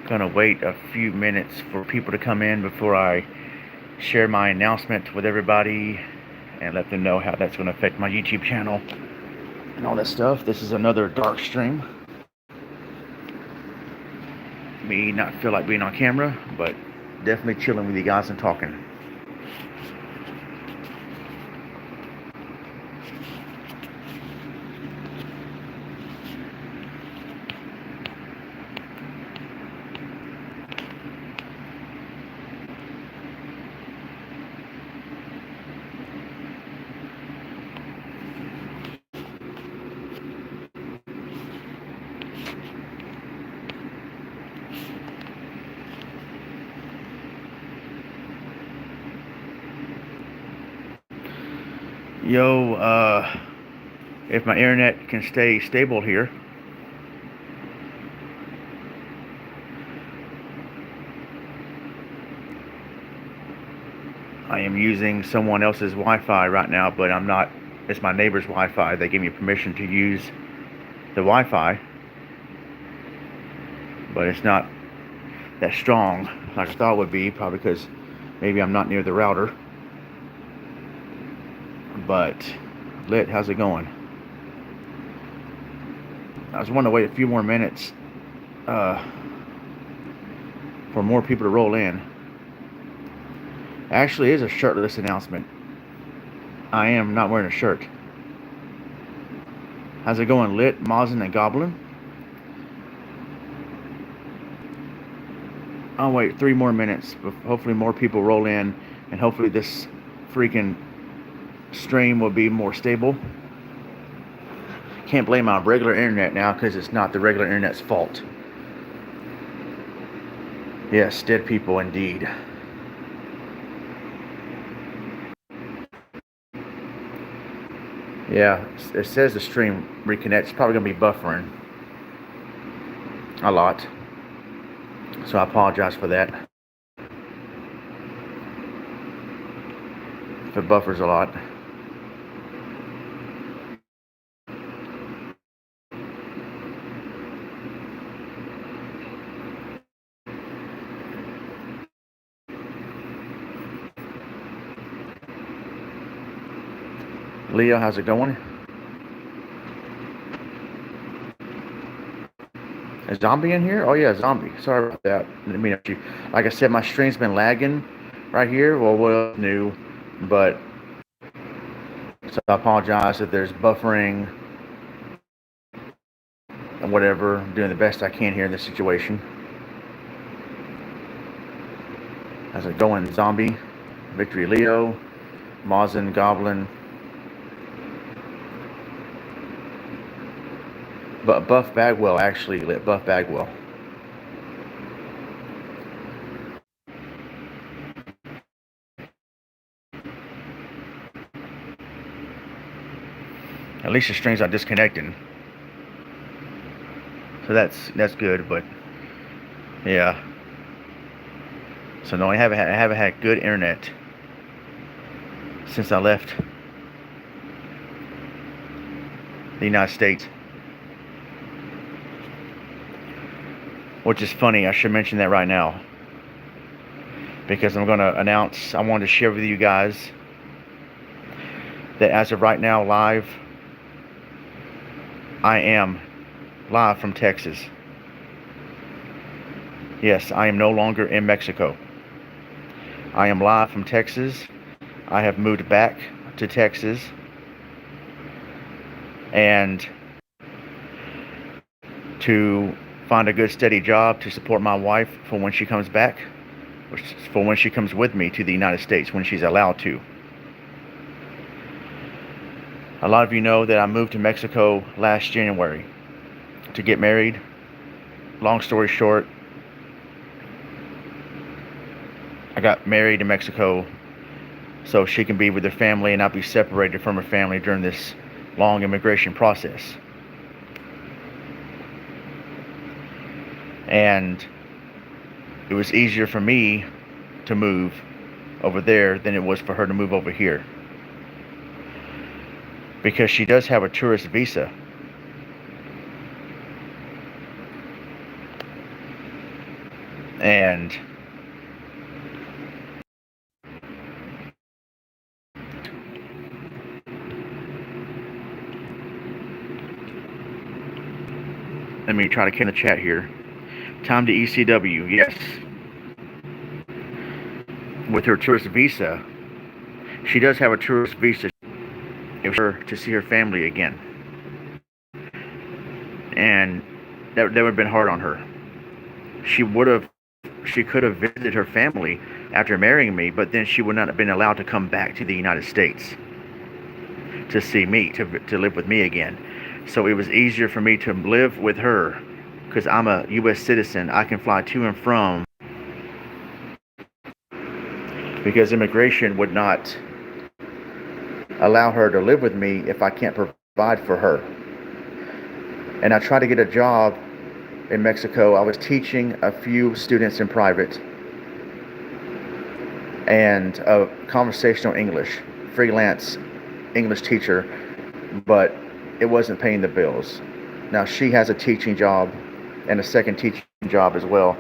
Gonna wait a few minutes for people to come in before I share my announcement with everybody and let them know how that's going to affect my YouTube channel and all that stuff. This is another dark stream. Me not feel like being on camera, but definitely chilling with you guys and talking. Yo, if my internet can stay stable here, I am using someone else's Wi-Fi right now, but I'm not. It's my neighbor's Wi-Fi. They gave me permission to use the Wi-Fi, but it's not that strong like I thought it would be, probably because maybe I'm not near the router. But Lit, how's it going? I was wanting to wait a few more minutes for more people to roll in. Actually, it is a shirtless announcement. I am not wearing a shirt. How's it going, Lit, Mazin, and Goblin? I'll wait 3 more minutes. Hopefully more people roll in, and hopefully this freaking stream will be more stable. Can't blame my regular internet now because it's not the regular internet's fault. Yes, dead people indeed. Yeah, it says the stream reconnects. It's probably going to be buffering a lot. So I apologize for that. If it buffers a lot. Leo, how's it going? A zombie in here? Oh yeah, zombie. Sorry about that. I mean, like I said, my stream's been lagging right here. Well, new, but so I apologize if there's buffering and whatever. I'm doing the best I can here in this situation. How's it going, zombie? Victory, Leo, Mazin, Goblin. But Buff Bagwell actually lit. Buff Bagwell. At least the strings are disconnecting, so that's good. But yeah, so no, I haven't had good internet since I left the United States. Which is funny, I should mention that right now, because I'm going to announce, I wanted to share with you guys that as of right now, live, I am live from Texas. Yes, I am no longer in Mexico. I am live from Texas. I have moved back to Texas, and to find a good steady job to support my wife for when she comes back, for when she comes with me to the United States, when she's allowed to. A lot of you know that I moved to Mexico last January to get married. Long story short, I got married in Mexico so she can be with her family and not be separated from her family during this long immigration process. And it was easier for me to move over there than it was for her to move over here, because she does have a tourist visa. And let me try to get in the chat here. Time to ECW, yes. With her tourist visa, she does have a tourist visa. It was her to see her family again, and that would have been hard on her. She could have visited her family after marrying me, but then she would not have been allowed to come back to the United States to see me, to live with me again. So it was easier for me to live with her because I'm a U.S. citizen. I can fly to and from, because immigration would not allow her to live with me if I can't provide for her. And I tried to get a job in Mexico. I was teaching a few students in private and conversational English, freelance English teacher, but it wasn't paying the bills. Now she has a teaching job and a second teaching job as well,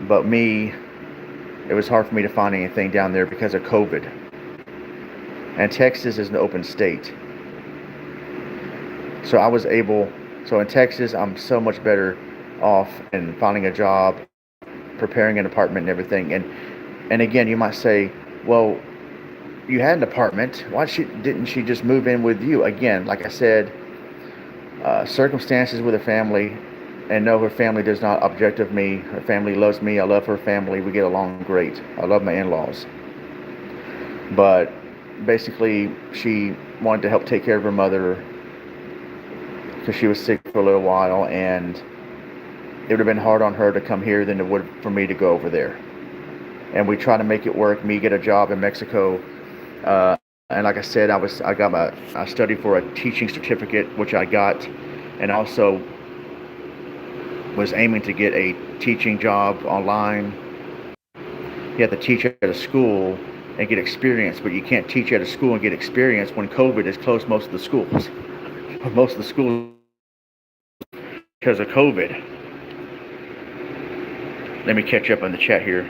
but me, it was hard for me to find anything down there because of COVID. And Texas is an open state. So in Texas, I'm so much better off in finding a job, preparing an apartment and everything. And again, you might say, well, you had an apartment. Why didn't she just move in with you? Again, like I said, circumstances with her family, and no, her family does not object of me. Her family loves me. I love her family. We get along great. I love my in-laws. But basically, she wanted to help take care of her mother because she was sick for a little while, and it would have been hard on her to come here than it would for me to go over there. And we try to make it work. Me get a job in Mexico, and like I said, I studied for a teaching certificate, which I got, and also was aiming to get a teaching job online. You have to teach at a school and get experience, but you can't teach at a school and get experience when COVID has closed most of the schools. Most of the schools because of COVID. Let me catch up on the chat here.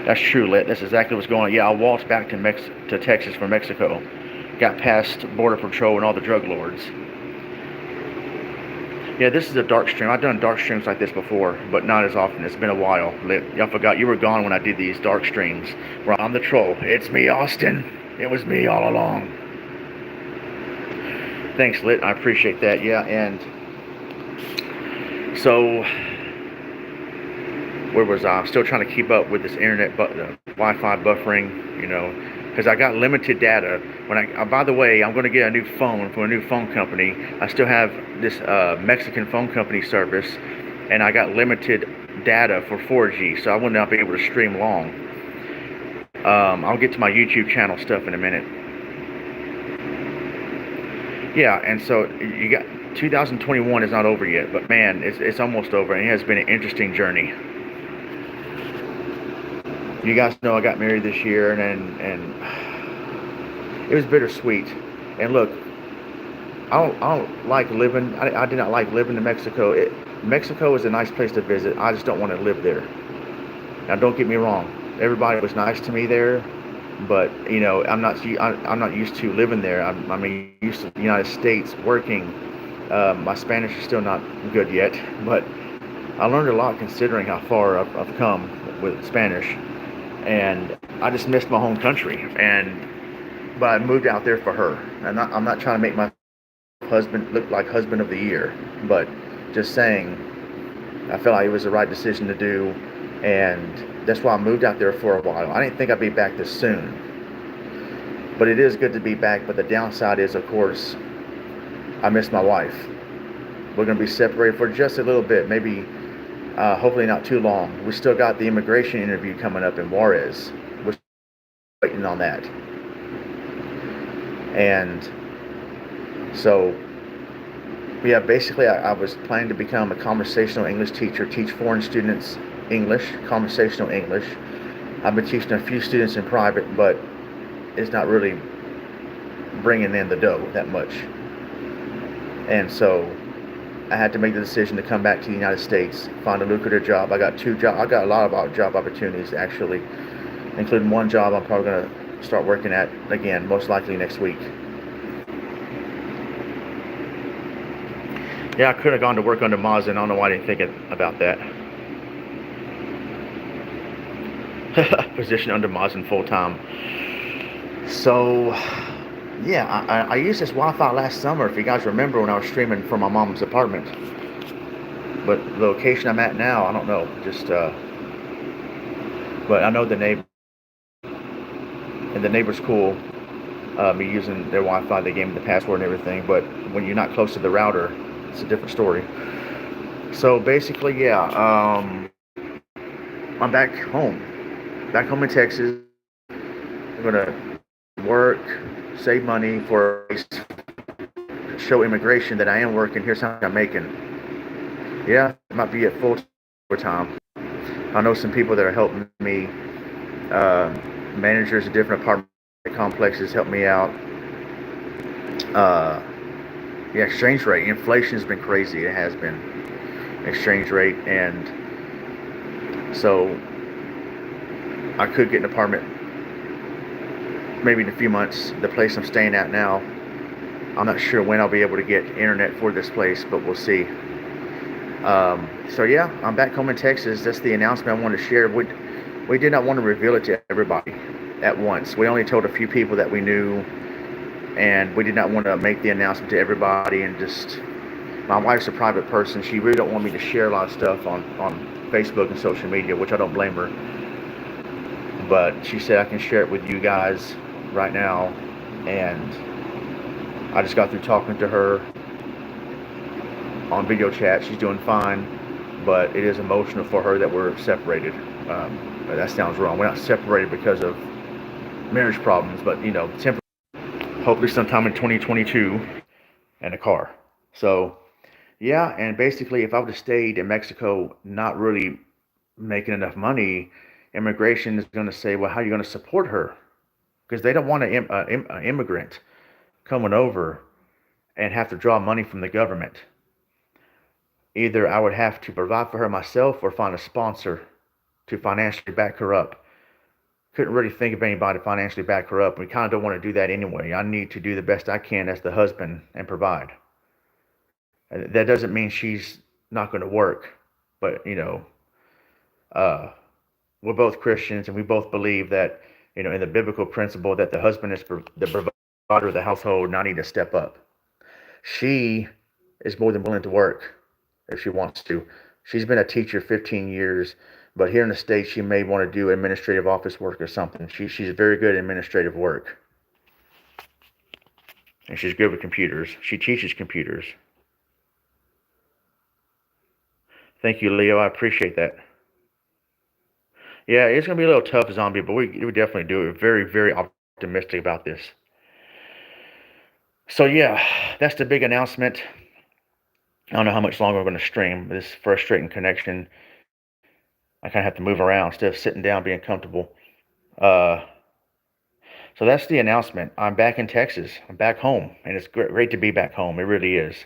That's true, Lit. That's exactly what's going on. Yeah, I walked back to Texas from Mexico. Got past Border Patrol and all the drug lords. Yeah, this is a dark stream. I've done dark streams like this before, but not as often. It's been a while. Lit. Y'all forgot you were gone when I did these dark streams. Where I'm the troll. It's me, Austin. It was me all along. Thanks, Lit. I appreciate that. Yeah, and so where was I? I'm still trying to keep up with this internet, Wi-Fi buffering, because I got limited data. By the way, I'm going to get a new phone from a new phone company. I still have this Mexican phone company service, and I got limited data for 4G, so I will not be able to stream long. I'll get to my YouTube channel stuff in a minute. Yeah, and so you got 2021 is not over yet, but man, it's almost over, and it has been an interesting journey. You guys know I got married this year, and it was bittersweet. And look, I don't like living. I did not like living in Mexico. Mexico is a nice place to visit. I just don't want to live there. Now, don't get me wrong. Everybody was nice to me there, but I'm not used to living there. I'm used to the United States working. My Spanish is still not good yet, but I learned a lot considering how far I've come with Spanish. And I just missed my home country, but I moved out there for her. And I'm not trying to make my husband look like husband of the year, but just saying, I felt like it was the right decision to do, and that's why I moved out there for a while. I didn't think I'd be back this soon, but it is good to be back. But the downside is, of course, I miss my wife. We're going to be separated for just a little bit, maybe. Hopefully not too long. We still got the immigration interview coming up in Juarez. We're waiting on that. And so, yeah, basically I was planning to become a conversational English teacher, teach foreign students English, conversational English. I've been teaching a few students in private, but it's not really bringing in the dough that much. And so I had to make the decision to come back to the United States, find a lucrative job. I got two job. I got a lot of job opportunities actually, including one job I'm probably gonna start working at again, most likely next week. Yeah, I could have gone to work under Mazda. I don't know why I didn't think about that. Position under Mazda full time. So, yeah, I used this Wi-Fi last summer, if you guys remember, when I was streaming from my mom's apartment. But the location I'm at now, I don't know. But I know the neighbor, and the neighbor's cool. Me using their Wi-Fi, they gave me the password and everything. But when you're not close to the router, it's a different story. So basically, yeah, I'm back home in Texas. I'm gonna work, save money for show immigration that I am working. Here's how much I'm making. Yeah, it might be at full time. I know some people that are helping me. Managers of different apartment complexes help me out. Yeah, exchange rate. Inflation has been crazy. It has been. Exchange rate, and so I could get an apartment maybe in a few months. The place I'm staying at now, I'm not sure when I'll be able to get internet for this place, but we'll see. So yeah, I'm back home in Texas. That's the announcement I wanted to share. We did not want to reveal it to everybody at once. We only told a few people that we knew, and we did not want to make the announcement to everybody. And just, my wife's a private person. She really don't want me to share a lot of stuff on Facebook and social media, which I don't blame her. But she said I can share it with you guys right now, and I just got through talking to her on video chat. She's doing fine, but it is emotional for her that we're separated. But that sounds wrong. We're not separated because of marriage problems, but temporary. Hopefully sometime in 2022, and a car. So yeah, and basically, if I would have stayed in Mexico, not really making enough money, immigration is going to say, well, how are you going to support her? Because they don't want an immigrant coming over and have to draw money from the government. Either I would have to provide for her myself or find a sponsor to financially back her up. Couldn't really think of anybody to financially back her up. We kind of don't want to do that anyway. I need to do the best I can as the husband and provide. That doesn't mean she's not going to work, but uh, we're both Christians, and we both believe that in the biblical principle that the husband is the provider of the household, and I need to step up. She is more than willing to work if she wants to. She's been a teacher 15 years, but here in the States, she may want to do administrative office work or something. She's very good at administrative work, and she's good with computers. She teaches computers. Thank you, Leo. I appreciate that. Yeah, it's going to be a little tough, Zombie, but we definitely do it. We're very, very optimistic about this. So yeah, that's the big announcement. I don't know how much longer we're going to stream. This frustrating connection. I kind of have to move around instead of sitting down, being comfortable. Uh, so that's the announcement. I'm back in Texas. I'm back home, and it's great to be back home. It really is.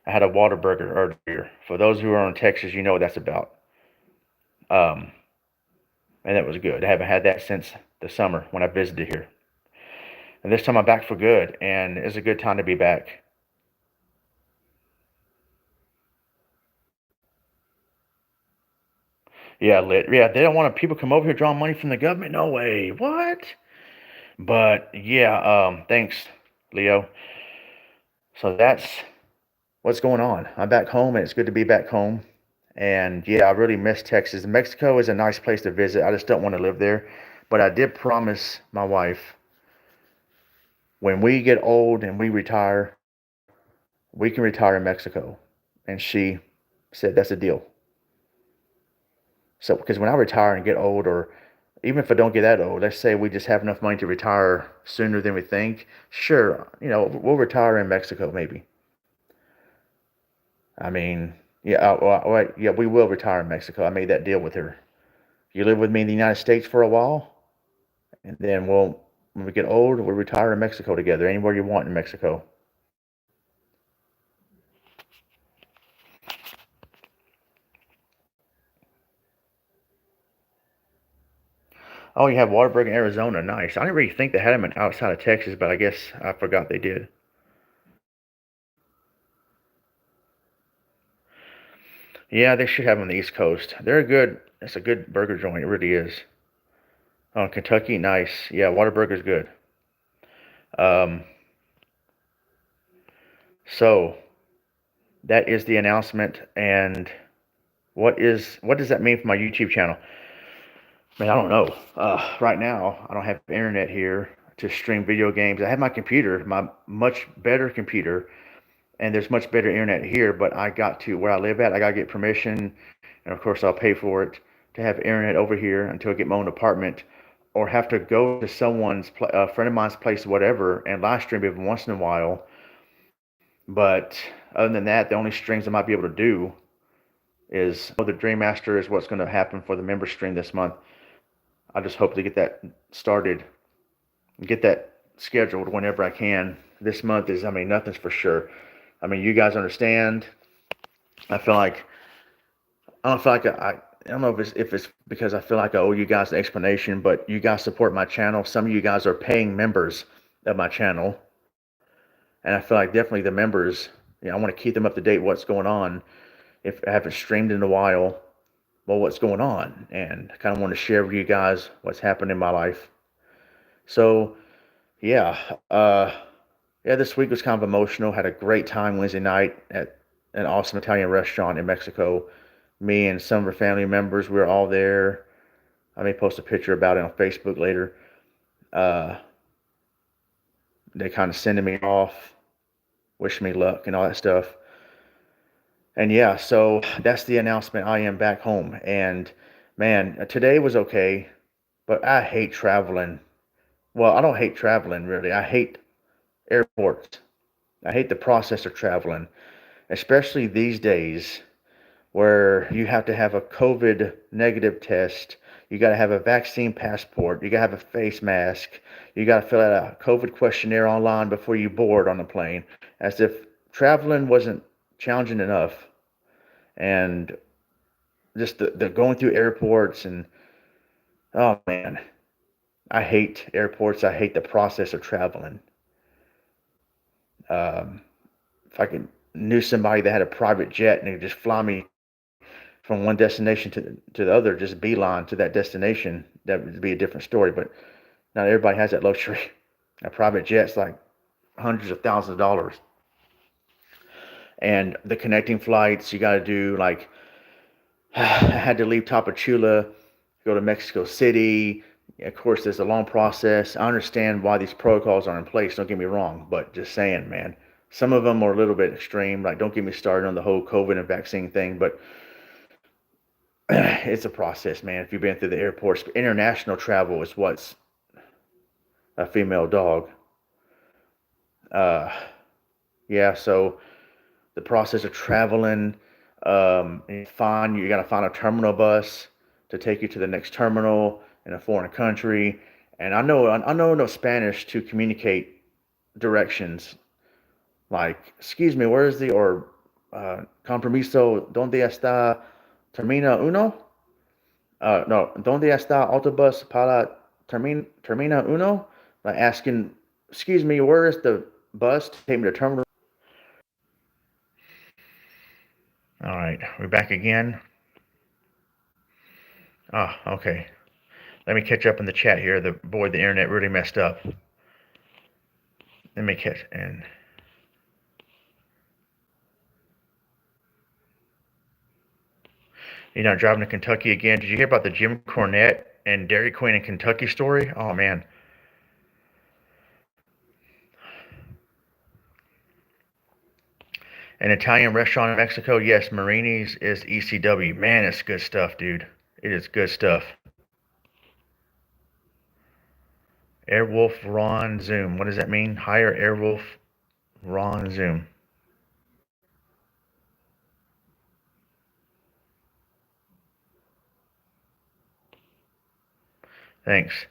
I had a Whataburger earlier. For those who are in Texas, you know what that's about. Um, and that was good. I haven't had that since the summer when I visited here. And this time I'm back for good, and it's a good time to be back. Yeah, lit. Yeah, they don't want people come over here drawing money from the government. No way. What? But yeah, thanks, Leo. So that's what's going on. I'm back home, and it's good to be back home. And yeah, I really miss Texas. Mexico is a nice place to visit. I just don't want to live there. But I did promise my wife when we get old and we retire, we can retire in Mexico. And she said that's a deal. So, because when I retire and get old, or even if I don't get that old, let's say we just have enough money to retire sooner than we think, sure, we'll retire in Mexico maybe. I mean, yeah, yeah, we will retire in Mexico. I made that deal with her. You live with me in the United States for a while, and then when we get old, we'll retire in Mexico together, anywhere you want in Mexico. Oh, you have Waterburg in Arizona. Nice. I didn't really think they had them outside of Texas, but I guess I forgot they did. Yeah, they should have them on the East Coast. They're good. It's a good burger joint. It really is. Oh, Kentucky, nice. Yeah, Waterburger's good. Um, so that is the announcement. And what does that mean for my YouTube channel? Man, I don't know. Right now, I don't have internet here to stream video games. I have my computer, my much better computer, and there's much better internet here. But I got to where I live at. I got to get permission, and of course, I'll pay for it to have internet over here until I get my own apartment, or have to go to someone's, a friend of mine's place, whatever, and live stream every once in a while. But other than that, the only streams I might be able to do is the Dream Master is what's going to happen for the member stream this month. I just hope to get that started, get that scheduled whenever I can. This month is, I mean, nothing's for sure. I mean, you guys understand. I feel like I don't feel like I don't know if it's because I feel like I owe you guys an explanation, but you guys support my channel. Some of you guys are paying members of my channel, and I feel like definitely the members. I want to keep them up to date. What's going on? If I haven't streamed in a while, well, what's going on? And I kind of want to share with you guys what's happened in my life. So, yeah, yeah, this week was kind of emotional. Had a great time Wednesday night at an awesome Italian restaurant in Mexico. Me and some of our family members, we were all there. I may post a picture about it on Facebook later. Uh, they kind of sending me off, wishing me luck and all that stuff. And yeah, so that's the announcement. I am back home. And man, today was okay, but I hate traveling. Well, I don't hate traveling really. I hate airports. I hate the process of traveling, especially these days where you have to have a COVID negative test. You got to have a vaccine passport. You got to have a face mask. You got to fill out a COVID questionnaire online before you board on the plane, as if traveling wasn't challenging enough. And just the going through airports and oh man, I hate airports. I hate the process of traveling. Um, if I could knew somebody that had a private jet and they could just fly me from one destination to the other, just beeline to that destination, that would be a different story. But not everybody has that luxury. A private jet's like hundreds of thousands of dollars. And the connecting flights, you got to do like, I had to leave Tapachula, go to Mexico City. Of course, there's a long process. I understand why these protocols are in place. Don't get me wrong, but just saying, man, some of them are a little bit extreme. Like, don't get me started on the whole COVID and vaccine thing, but it's a process, man. If you've been through the airports, international travel is what's a female dog. Uh, yeah, so the process of traveling, you got to find a terminal bus to take you to the next terminal in a foreign country. And I know enough Spanish to communicate directions. Like, excuse me, where is the or compromiso? ¿Dónde está termina uno? No, ¿dónde está autobus para termina uno? Like asking, excuse me, where is the bus to take me to terminal? All right, we're back again. Ah, okay. Let me catch up in the chat here. The internet really messed up. Let me catch and you're not driving to Kentucky again. Did you hear about the Jim Cornette and Dairy Queen in Kentucky story? Oh man. An Italian restaurant in Mexico. Yes, Marini's is ECW. Man, it's good stuff, dude. It is good stuff. Airwolf Ron Zoom. What does that mean? Hire Airwolf Ron Zoom. Thanks.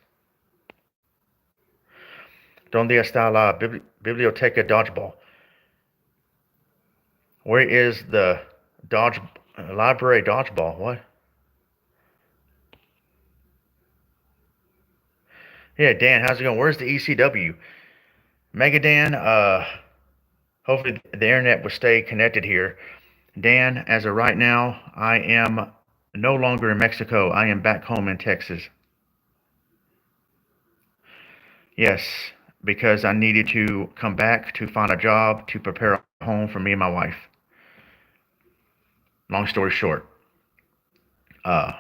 ¿Dónde está la biblioteca dodgeball? Where is the dodge library dodgeball? What? Yeah, Dan, how's it going? Where's the ECW? Mega Dan, hopefully the internet will stay connected here. Dan, as of right now, I am no longer in Mexico. I am back home in Texas. Yes, because I needed to come back to find a job to prepare a home for me and my wife. Long story short. Uh,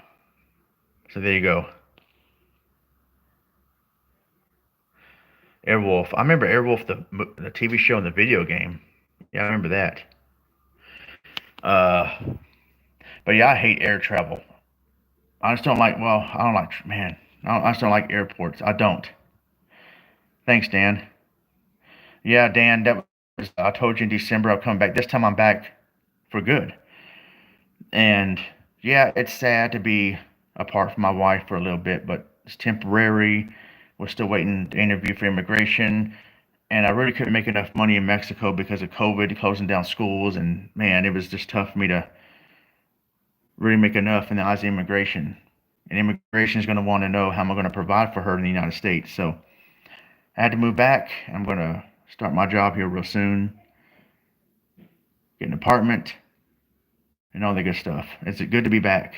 so there you go. Airwolf. I remember Airwolf, the TV show and the video game. Yeah, I remember that. Uh, but yeah, I hate air travel. I just don't like. Well, I don't like. Man, I just don't like airports. I don't. Thanks, Dan. Yeah, Dan. That was. I told you in December I'll come back. This time I'm back for good. And yeah, it's sad to be apart from my wife for a little bit, but it's temporary. We're still waiting to interview for immigration. And I really couldn't make enough money in Mexico because of COVID closing down schools. And man, it was just tough for me to really make enough in the eyes of immigration. And immigration is going to want to know how am I going to provide for her in the United States. So I had to move back. I'm going to start my job here real soon, get an apartment, and all the good stuff. It's good to be back.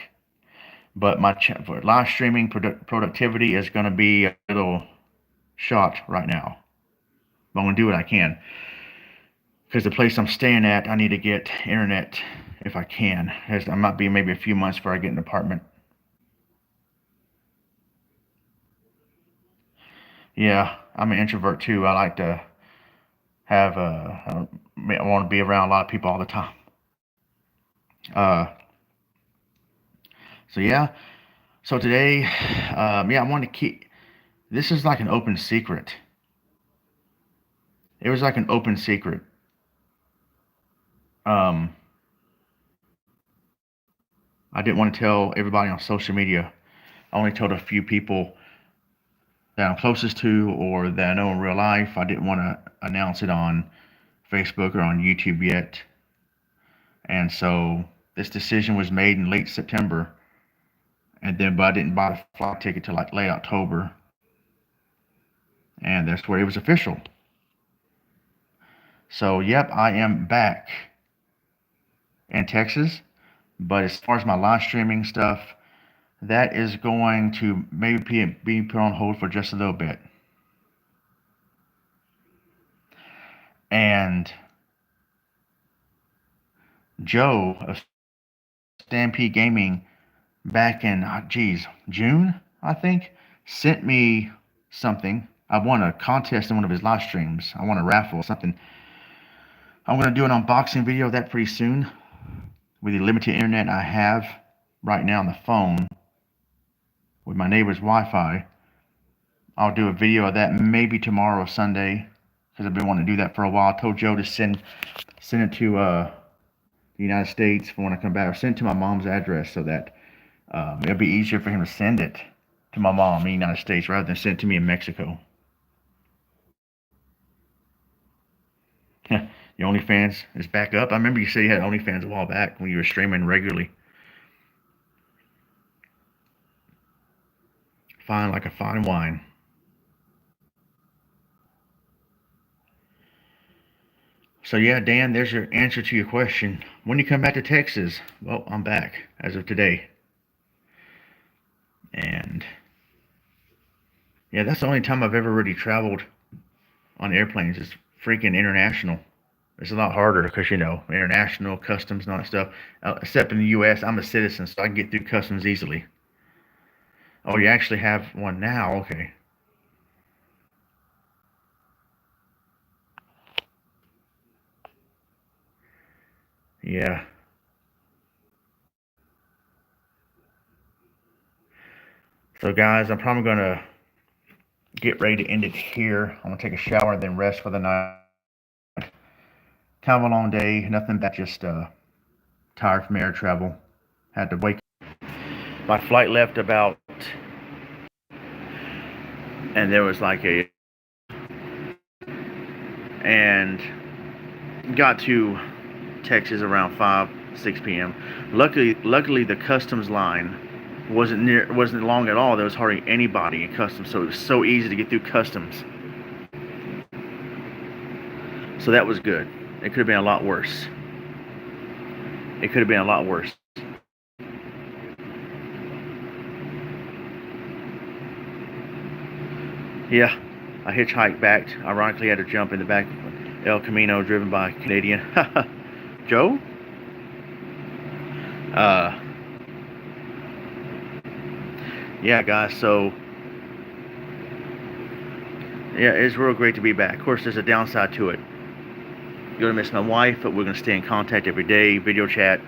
But my for live streaming productivity is going to be a little shot right now. But I'm going to do what I can. Because the place I'm staying at, I need to get internet if I can. I might be maybe a few months before I get an apartment. Yeah, I'm an introvert too. I like to have I want to be around a lot of people all the time. Uh, so yeah. So today, yeah, I want to keep. This is like an open secret. It was like an open secret. Um, I didn't want to tell everybody on social media. I only told a few people that I'm closest to or that I know in real life. I didn't want to announce it on Facebook or on YouTube yet. And so this decision was made in late September. And then, but I didn't buy the flight ticket till like late October. And that's where it was official. So, yep, I am back in Texas. But as far as my live streaming stuff, that is going to maybe be put on hold for just a little bit. And Joe of Stampede Gaming back in, June, I think, sent me something. I won a contest in one of his live streams. I won a raffle or something. I'm going to do an unboxing video of that pretty soon with the limited internet I have right now on the phone with my neighbor's Wi-Fi. I'll do a video of that maybe tomorrow or Sunday because I've been wanting to do that for a while. I told Joe to send it to the United States for when I come back, or send it to my mom's address so that it'll be easier for him to send it to my mom in the United States rather than send it to me in Mexico. Your OnlyFans is back up. I remember you said you had OnlyFans a while back when you were streaming regularly. Fine like a fine wine. So yeah, Dan, there's your answer to your question. When you come back to Texas? Well, I'm back as of today. And yeah, that's the only time I've ever really traveled on airplanes. It's freaking international. It's a lot harder because, international customs and all that stuff. Except in the U.S., I'm a citizen, so I can get through customs easily. Oh, you actually have one now? Okay. Yeah. So, guys, I'm probably going to get ready to end it here. I'm going to take a shower and then rest for the night. Kind of a long day. Nothing but just tired from air travel. Had to wake. My flight left about, and there was like and got to Texas around 5, 6 p.m. Luckily, the customs line wasn't long at all. There was hardly anybody in customs, so it was so easy to get through customs. So that was good. It could have been a lot worse. It could have been a lot worse. Yeah, I hitchhiked back. Ironically, I had to jump in the back of El Camino driven by a Canadian. Joe? Yeah, guys, so yeah, it's real great to be back. Of course, there's a downside to it. You're gonna miss my wife, but we're gonna stay in contact every day, video chat,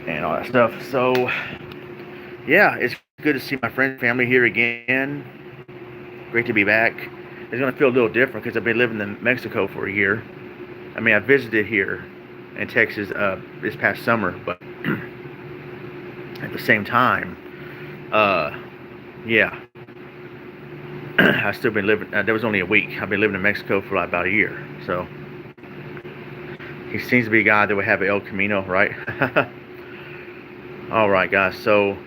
and all that stuff. So, yeah, it's good to see my friends, family here again. Great to be back. It's gonna feel a little different because I've been living in Mexico for a year. I mean, I visited here in Texas this past summer, but at the same time, yeah, I've still been living. There was only a week. I've been living in Mexico for like about a year. So he seems to be a guy that would have an El Camino, right? All right, guys. So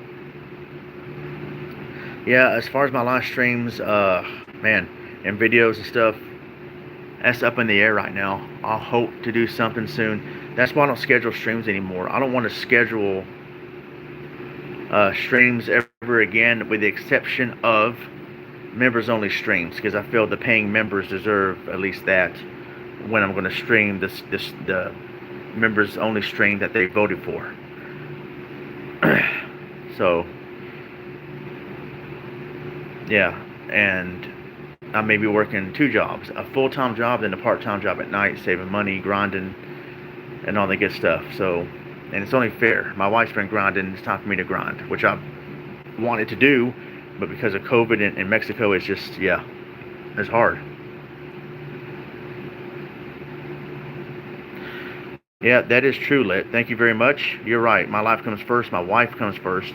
yeah, as far as my live streams, man, and videos and stuff, that's up in the air right now. I'll hope to do something soon. That's why I don't schedule streams anymore. I don't want to schedule streams ever again, with the exception of members only streams, because I feel the paying members deserve at least that when I'm going to stream the members only stream that they voted for. So yeah, and I may be working 2 jobs, a full-time job and a part-time job at night, saving money, grinding, and all that good stuff. So, and it's only fair. My wife's been grinding. It's time for me to grind, which I wanted to do, but because of COVID in Mexico, it's just, yeah, it's hard. Yeah, that is true, Lit. Thank you very much. You're right. My life comes first. My wife comes first.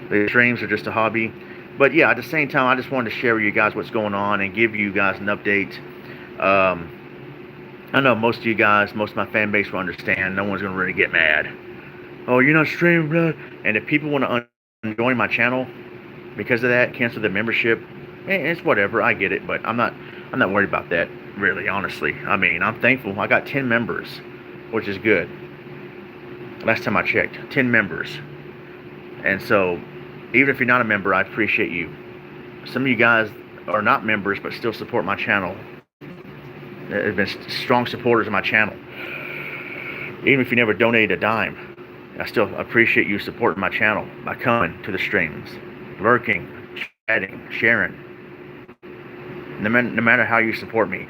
The streams are just a hobby. But yeah, at the same time, I just wanted to share with you guys what's going on and give you guys an update. I know most of you guys, most of my fan base will understand. No one's going to really get mad. Oh, you're not streaming, bro. And if people want to join my channel because of that, cancel their membership, it's whatever. I get it, but I'm not worried about that, really, honestly. I mean, I'm thankful. I got 10 members, which is good. Last time I checked, 10 members. And so, even if you're not a member, I appreciate you. Some of you guys are not members, but still support my channel. Have been strong supporters of my channel. Even if you never donated a dime, I still appreciate you supporting my channel by coming to the streams, lurking, chatting, sharing. No matter how you support me,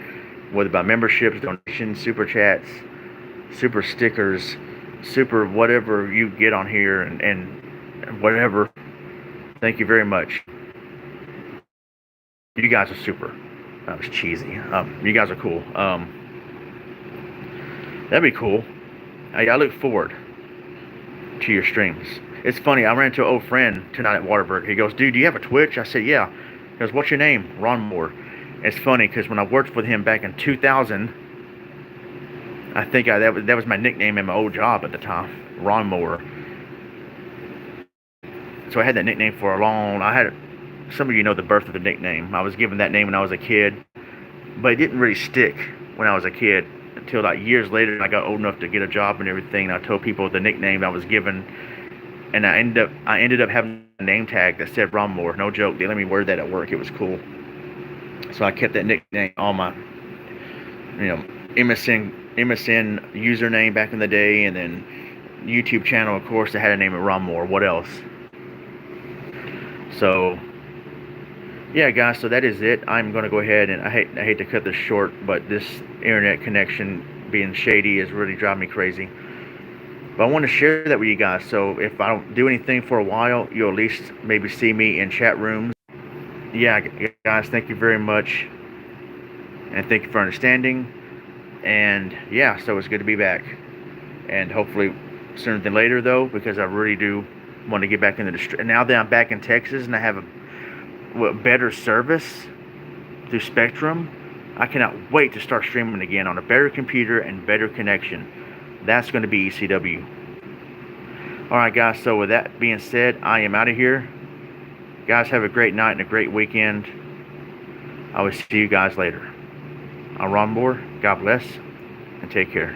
whether by memberships, donations, super chats, super stickers, super whatever you get on here, and whatever. Thank you very much. You guys are super. That was cheesy. You guys are cool. That'd be cool. I look forward to your streams. It's funny. I ran into an old friend tonight at Waterberg. He goes, "Dude, do you have a Twitch?" I said, "Yeah." He goes, "What's your name?" Ron Moore. It's funny because when I worked with him back in 2000, I think that was my nickname in my old job at the time, Ron Moore. So I had that nickname for a long. Some of you know the birth of the nickname. I was given that name when I was a kid, but it didn't really stick when I was a kid until like years later. I got old enough to get a job and everything. And I told people the nickname I was given, and I ended up having a name tag that said Ron Moore. No joke. They let me wear that at work. It was cool. So I kept that nickname on my, MSN username back in the day, and then YouTube channel, of course, I had a name of Ron Moore. What else? So yeah, guys, so that is it. I'm going to go ahead, and I hate to cut this short, but this internet connection being shady is really driving me crazy. But I want to share that with you guys. So if I don't do anything for a while, you'll at least maybe see me in chat rooms. Yeah, guys, thank you very much. And thank you for understanding. And yeah, so it's good to be back. And hopefully sooner than later, though, because I really do want to get back into the stream. Now that I'm back in Texas and I have a better service through Spectrum, I cannot wait to start streaming again on a better computer and better connection. That's going to be ECW. All right, guys. So with that being said, I am out of here. Guys, have a great night and a great weekend. I will see you guys later. I'm Ron Moore. God bless and take care.